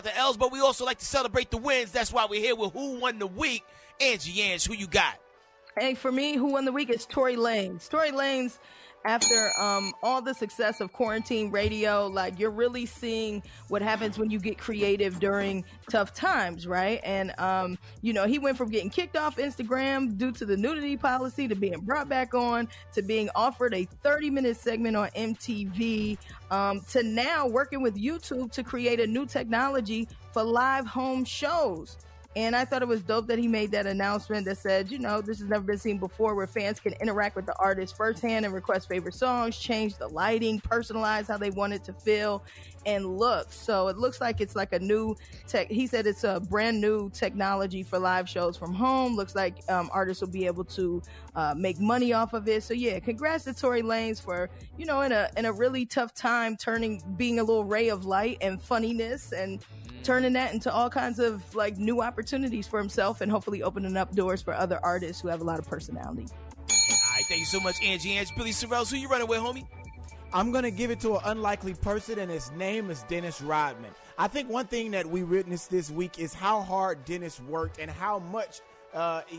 the L's, but we also like to celebrate the wins. That's why we're here with Who Won the Week. Angie Ange, who you got? Hey, for me, who won the week is Tory Lanez. Tory Lanez, after all the success of quarantine radio, like, you're really seeing what happens when you get creative during tough times, right? And, he went from getting kicked off Instagram due to the nudity policy to being brought back on to being offered a 30-minute segment on MTV to now working with YouTube to create a new technology for live home shows. And I thought it was dope that he made that announcement that said, this has never been seen before, where fans can interact with the artist firsthand and request favorite songs, change the lighting, personalize how they want it to feel and look. So it looks like it's like a new tech. He said it's a brand new technology for live shows from home. Looks like artists will be able to make money off of it. So yeah, congrats to Tory Lanez for, in a really tough time, being a little ray of light and funniness and turning that into all kinds of like new opportunities for himself and hopefully opening up doors for other artists who have a lot of personality. All right, thank you so much, Angie Ange. Billy Sorrells, who you running with, homie? I'm going to give it to an unlikely person, and his name is Dennis Rodman. I think one thing that we witnessed this week is how hard Dennis worked and how much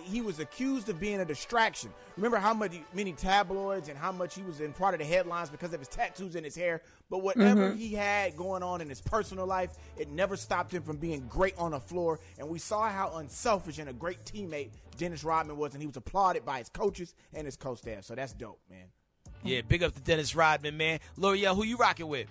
he was accused of being a distraction. Remember how many tabloids and how much he was in part of the headlines because of his tattoos in his hair. But whatever he had going on in his personal life, it never stopped him from being great on the floor. And we saw how unselfish and a great teammate Dennis Rodman was, and he was applauded by his coaches and his co-staff. So that's dope, man. Yeah, big up to Dennis Rodman, man. L'Oreal, who you rocking with?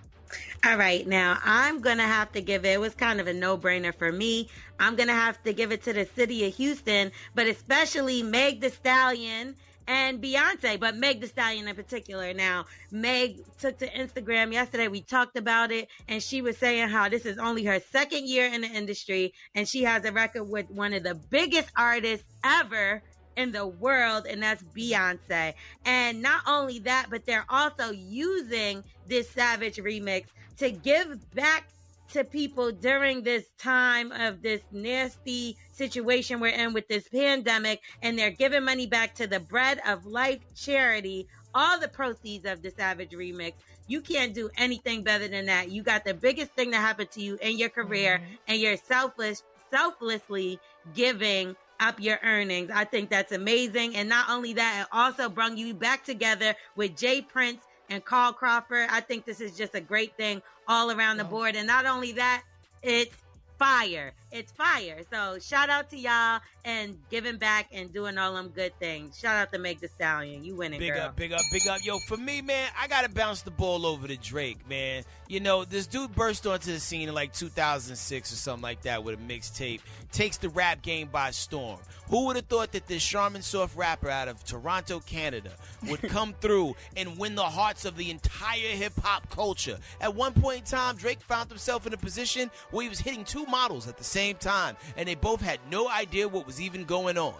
All right, now I'm going to have to give it was kind of a no-brainer for me. I'm going to have to give it to the city of Houston, but especially Meg Thee Stallion and Beyonce, but Meg Thee Stallion in particular. Now, Meg took to Instagram yesterday. We talked about it, and she was saying how this is only her second year in the industry, and she has a record with one of the biggest artists ever in the world, and that's Beyonce. And not only that, but they're also using this Savage remix to give back to people during this time of this nasty situation we're in with this pandemic, and they're giving money back to the Bread of Life charity, all the proceeds of the Savage remix. You can't do anything better than that. You got the biggest thing that happened to you in your career, and you're selflessly giving up your earnings. I think that's amazing. And not only that, it also brought you back together with Jay Prince and Carl Crawford. I think this is just a great thing all around the board. And not only that, it's fire. It's fire. So shout out to y'all and giving back and doing all them good things. Shout out to Meg Thee Stallion. You winning, girl. Big up. Yo, for me, man, I got to bounce the ball over to Drake, man. This dude burst onto the scene in like 2006 or something like that with a mixtape. Takes the rap game by storm. Who would have thought that this Charmin Soft rapper out of Toronto, Canada would come through and win the hearts of the entire hip-hop culture? At one point in time, Drake found himself in a position where he was hitting two models at the same time, and they both had no idea what was even going on.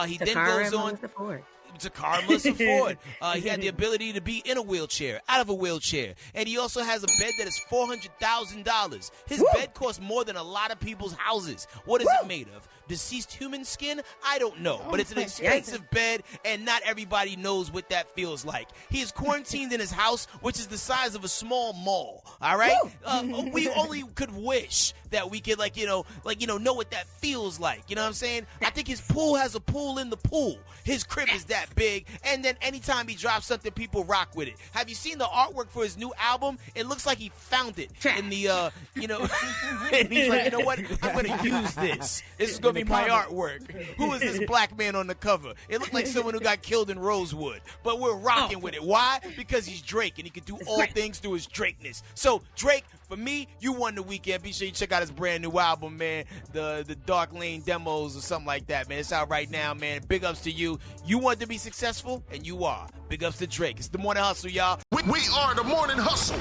He then goes on to Melissa Ford. He had the ability to be in a wheelchair, out of a wheelchair, and he also has a bed that is $400,000. His bed costs more than a lot of people's houses. What is it made of? Deceased human skin? I don't know, but it's an expensive bed, and not everybody knows what that feels like. He is quarantined in his house, which is the size of a small mall. All right, we only could wish that we could know what that feels like. You know what I'm saying? I think his pool has a pool in the pool. His crib is that big, and then anytime he drops something, people rock with it. Have you seen the artwork for his new album? It looks like he found it in the and he's like, you know what? I'm gonna use this. This is gonna be my artwork. Who is this black man on the cover? It looked like someone who got killed in Rosewood, but we're rocking with it. Why? Because he's Drake, and he can do all things through his Drakeness. So Drake, for me, you won the weekend. Be sure you check out his brand new album, man. The Dark Lane Demos or something like that, man. It's out right now, man. Big ups to you. You want to be successful, and you are. Big ups to Drake. It's the Morning Hustle, y'all. We are the Morning Hustle.